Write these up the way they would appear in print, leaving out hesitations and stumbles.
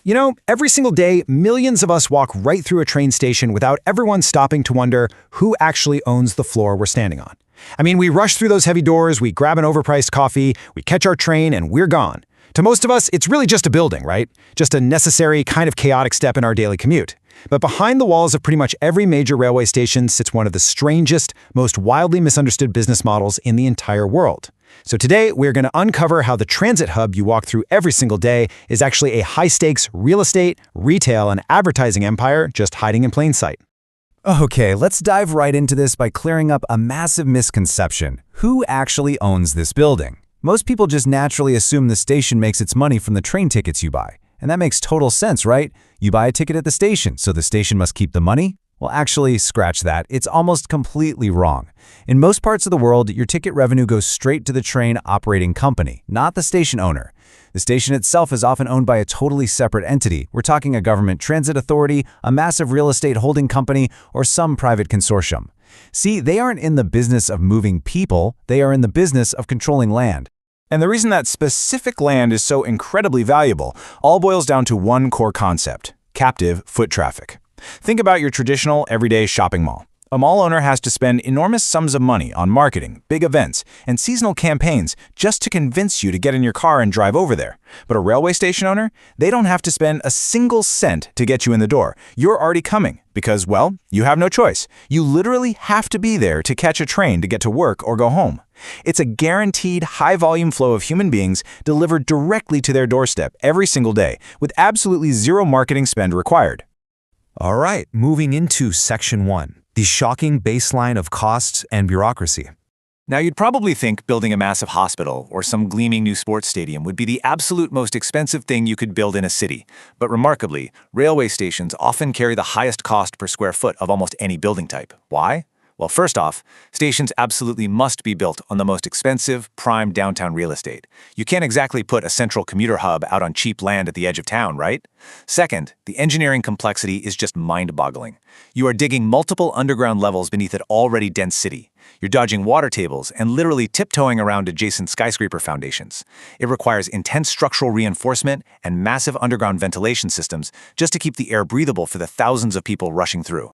You know, every single day, millions of us walk right through a train station without everyone stopping to wonder who actually owns the floor we're standing on. I mean, we rush through those heavy doors, we grab an overpriced coffee, we catch our train, and we're gone. To most of us, it's really just a building, right? Just a necessary, kind of chaotic step in our daily commute. But behind the walls of pretty much every major railway station sits one of the strangest, most wildly misunderstood business models in the entire world. So today, we're going to uncover how the transit hub you walk through every single day is actually a high-stakes real estate, retail, and advertising empire just hiding in plain sight. Okay, let's dive right into this by clearing up a massive misconception. Who actually owns this building? Most people just naturally assume the station makes its money from the train tickets you buy. And that makes total sense, right? You buy a ticket at the station, so the station must keep the money? Well, actually, scratch that. It's almost completely wrong. In most parts of the world, your ticket revenue goes straight to the train operating company, not the station owner. The station itself is often owned by a totally separate entity. We're talking a government transit authority, a massive real estate holding company, or some private consortium. See, they aren't in the business of moving people, they are in the business of controlling land. And the reason that specific land is so incredibly valuable all boils down to one core concept: captive foot traffic. Think about your traditional everyday shopping mall. A mall owner has to spend enormous sums of money on marketing, big events, and seasonal campaigns just to convince you to get in your car and drive over there. But a railway station owner, they don't have to spend a single cent to get you in the door. You're already coming because, well, you have no choice. You literally have to be there to catch a train to get to work or go home. It's a guaranteed high-volume flow of human beings delivered directly to their doorstep every single day, with absolutely zero marketing spend required. All right, moving into Section 1, the shocking baseline of costs and bureaucracy. Now, you'd probably think building a massive hospital or some gleaming new sports stadium would be the absolute most expensive thing you could build in a city. But remarkably, railway stations often carry the highest cost per square foot of almost any building type. Why? Well, first off, stations absolutely must be built on the most expensive, prime downtown real estate. You can't exactly put a central commuter hub out on cheap land at the edge of town, right? Second, the engineering complexity is just mind-boggling. You are digging multiple underground levels beneath an already dense city. You're dodging water tables and literally tiptoeing around adjacent skyscraper foundations. It requires intense structural reinforcement and massive underground ventilation systems just to keep the air breathable for the thousands of people rushing through.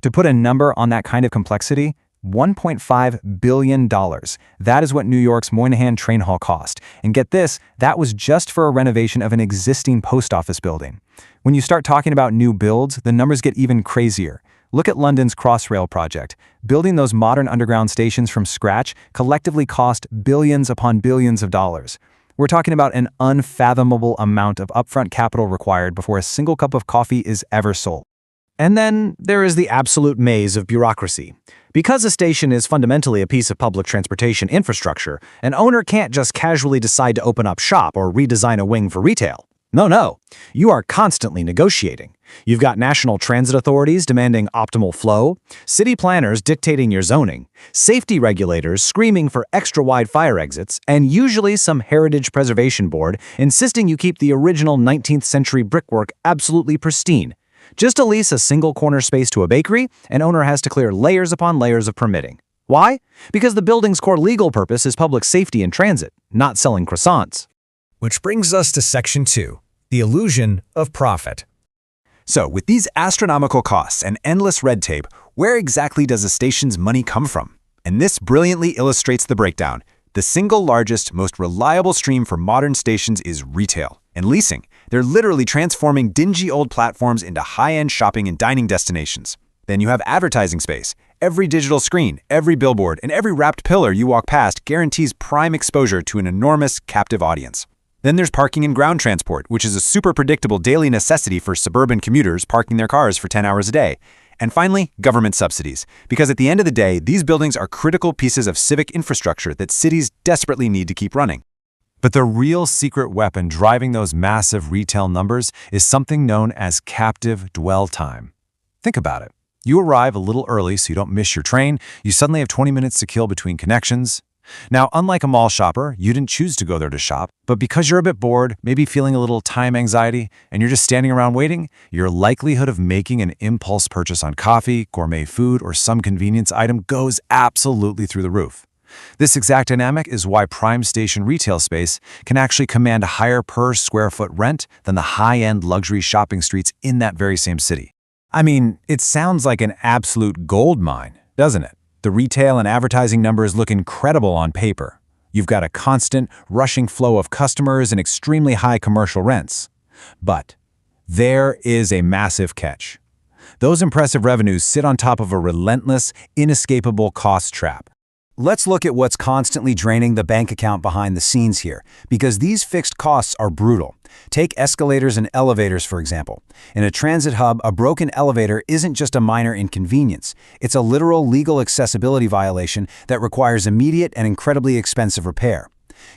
To put a number on that kind of complexity, $1.5 billion. That is what New York's Moynihan Train Hall cost. And get this, that was just for a renovation of an existing post office building. When you start talking about new builds, the numbers get even crazier. Look at London's Crossrail project. Building those modern underground stations from scratch collectively cost billions upon billions of dollars. We're talking about an unfathomable amount of upfront capital required before a single cup of coffee is ever sold. And then there is the absolute maze of bureaucracy. Because a station is fundamentally a piece of public transportation infrastructure, an owner can't just casually decide to open up shop or redesign a wing for retail. No. You are constantly negotiating. You've got national transit authorities demanding optimal flow, city planners dictating your zoning, safety regulators screaming for extra-wide fire exits, and usually some heritage preservation board insisting you keep the original 19th century brickwork absolutely pristine. Just to lease a single corner space to a bakery, an owner has to clear layers upon layers of permitting. Why? Because the building's core legal purpose is public safety and transit, not selling croissants. Which brings us to Section 2, the illusion of profit. So, with these astronomical costs and endless red tape, where exactly does a station's money come from? And this brilliantly illustrates the breakdown. The single largest, most reliable stream for modern stations is retail and leasing. They're literally transforming dingy old platforms into high-end shopping and dining destinations. Then you have advertising space. Every digital screen, every billboard, and every wrapped pillar you walk past guarantees prime exposure to an enormous captive audience. Then there's parking and ground transport, which is a super predictable daily necessity for suburban commuters parking their cars for 10 hours a day. And finally, government subsidies. Because at the end of the day, these buildings are critical pieces of civic infrastructure that cities desperately need to keep running. But the real secret weapon driving those massive retail numbers is something known as captive dwell time. Think about it. You arrive a little early so you don't miss your train. You suddenly have 20 minutes to kill between connections. Now, unlike a mall shopper, you didn't choose to go there to shop, but because you're a bit bored, maybe feeling a little time anxiety, and you're just standing around waiting, your likelihood of making an impulse purchase on coffee, gourmet food, or some convenience item goes absolutely through the roof. This exact dynamic is why prime station retail space can actually command a higher per square foot rent than the high-end luxury shopping streets in that very same city. I mean, it sounds like an absolute gold mine, doesn't it? The retail and advertising numbers look incredible on paper. You've got a constant, rushing flow of customers and extremely high commercial rents. But there is a massive catch. Those impressive revenues sit on top of a relentless, inescapable cost trap. Let's look at what's constantly draining the bank account behind the scenes here, because these fixed costs are brutal. Take escalators and elevators, for example. In a transit hub, a broken elevator isn't just a minor inconvenience. It's a literal legal accessibility violation that requires immediate and incredibly expensive repair.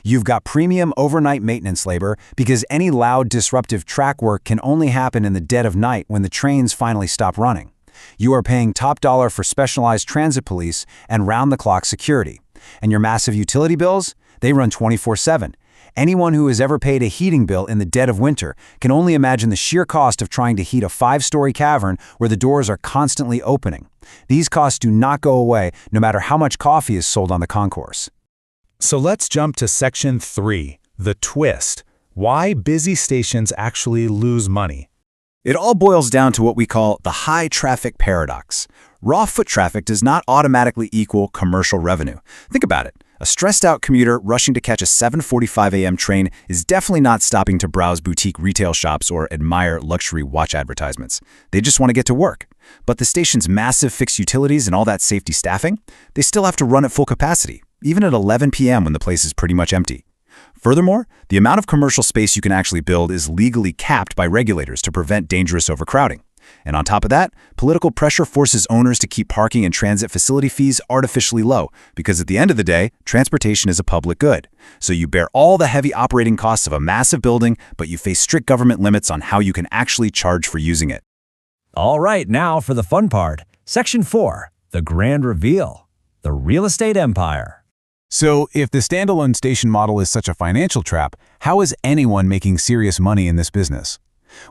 You've got premium overnight maintenance labor because any loud, disruptive track work can only happen in the dead of night when the trains finally stop running. You are paying top dollar for specialized transit police and round-the-clock security. And your massive utility bills? They run 24/7. Anyone who has ever paid a heating bill in the dead of winter can only imagine the sheer cost of trying to heat a 5-story cavern where the doors are constantly opening. These costs do not go away no matter how much coffee is sold on the concourse. So let's jump to Section 3, the twist. Why busy stations actually lose money. It all boils down to what we call the high traffic paradox. Raw foot traffic does not automatically equal commercial revenue. Think about it. A stressed-out commuter rushing to catch a 7:45 a.m. train is definitely not stopping to browse boutique retail shops or admire luxury watch advertisements. They just want to get to work. But the station's massive fixed utilities and all that safety staffing, they still have to run at full capacity, even at 11 p.m. when the place is pretty much empty. Furthermore, the amount of commercial space you can actually build is legally capped by regulators to prevent dangerous overcrowding. And on top of that, political pressure forces owners to keep parking and transit facility fees artificially low, because at the end of the day, transportation is a public good. So you bear all the heavy operating costs of a massive building, but you face strict government limits on how you can actually charge for using it. All right, now for the fun part. Section 4, the grand reveal, the real estate empire. So, if the standalone station model is such a financial trap, how is anyone making serious money in this business?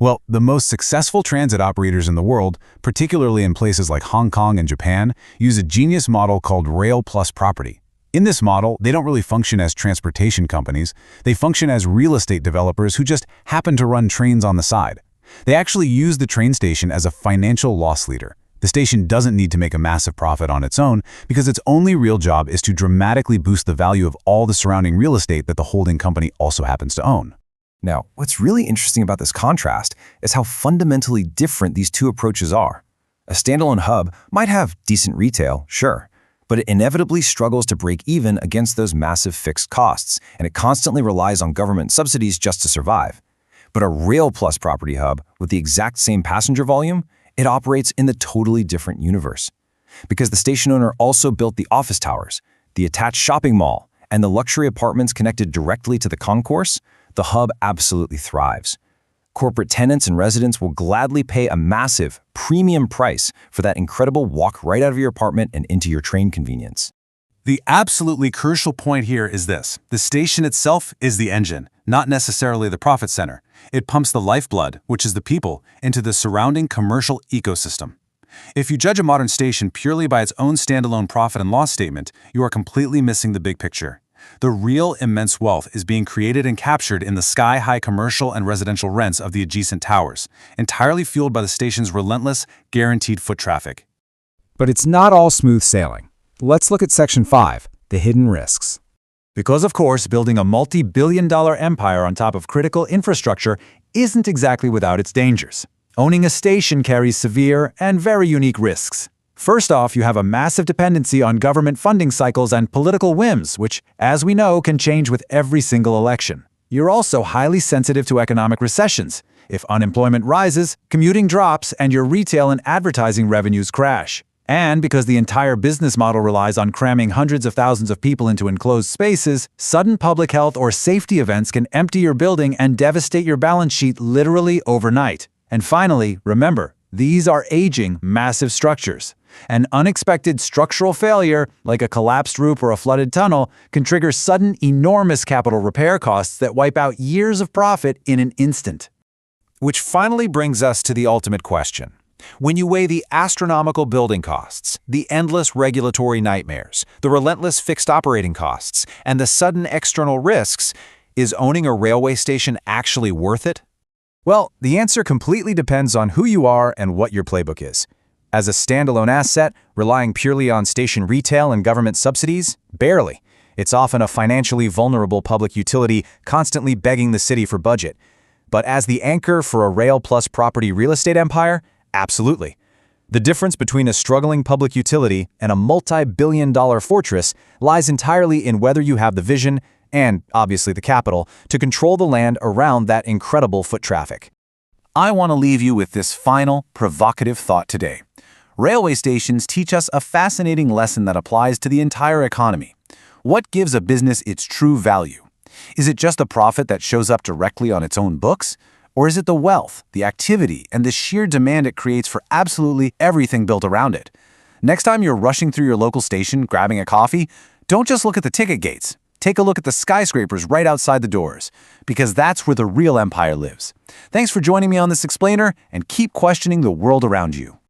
Well, the most successful transit operators in the world, particularly in places like Hong Kong and Japan, use a genius model called Rail Plus Property. In this model, they don't really function as transportation companies. They function as real estate developers who just happen to run trains on the side. They actually use the train station as a financial loss leader. The station doesn't need to make a massive profit on its own because its only real job is to dramatically boost the value of all the surrounding real estate that the holding company also happens to own. Now, what's really interesting about this contrast is how fundamentally different these two approaches are. A standalone hub might have decent retail, sure, but it inevitably struggles to break even against those massive fixed costs, and it constantly relies on government subsidies just to survive. But a Rail Plus Property hub with the exact same passenger volume, it operates in the totally different universe. Because the station owner also built the office towers, the attached shopping mall, and the luxury apartments connected directly to the concourse, the hub absolutely thrives. Corporate tenants and residents will gladly pay a massive, premium price for that incredible walk right out of your apartment and into your train convenience. The absolutely crucial point here is this. The station itself is the engine, not necessarily the profit center. It pumps the lifeblood, which is the people, into the surrounding commercial ecosystem. If you judge a modern station purely by its own standalone profit and loss statement, you are completely missing the big picture. The real immense wealth is being created and captured in the sky-high commercial and residential rents of the adjacent towers, entirely fueled by the station's relentless, guaranteed foot traffic. But it's not all smooth sailing. Let's look at Section 5, the hidden risks. Because, of course, building a multi-billion-dollar empire on top of critical infrastructure isn't exactly without its dangers. Owning a station carries severe and very unique risks. First off, you have a massive dependency on government funding cycles and political whims, which, as we know, can change with every single election. You're also highly sensitive to economic recessions. If unemployment rises, commuting drops, and your retail and advertising revenues crash. And because the entire business model relies on cramming hundreds of thousands of people into enclosed spaces, sudden public health or safety events can empty your building and devastate your balance sheet literally overnight. And finally, remember, these are aging, massive structures. An unexpected structural failure, like a collapsed roof or a flooded tunnel, can trigger sudden, enormous capital repair costs that wipe out years of profit in an instant. Which finally brings us to the ultimate question. When you weigh the astronomical building costs, the endless regulatory nightmares, the relentless fixed operating costs, and the sudden external risks, is owning a railway station actually worth it? Well, the answer completely depends on who you are and what your playbook is. As a standalone asset, relying purely on station retail and government subsidies? Barely. It's often a financially vulnerable public utility constantly begging the city for budget. But as the anchor for a rail plus property real estate empire? Absolutely. The difference between a struggling public utility and a multi-billion-dollar fortress lies entirely in whether you have the vision, and obviously the capital, to control the land around that incredible foot traffic. I want to leave you with this final, provocative thought today. Railway stations teach us a fascinating lesson that applies to the entire economy. What gives a business its true value? Is it just the profit that shows up directly on its own books? Or is it the wealth, the activity, and the sheer demand it creates for absolutely everything built around it? Next time you're rushing through your local station grabbing a coffee, don't just look at the ticket gates. Take a look at the skyscrapers right outside the doors, because that's where the real empire lives. Thanks for joining me on this explainer, and keep questioning the world around you.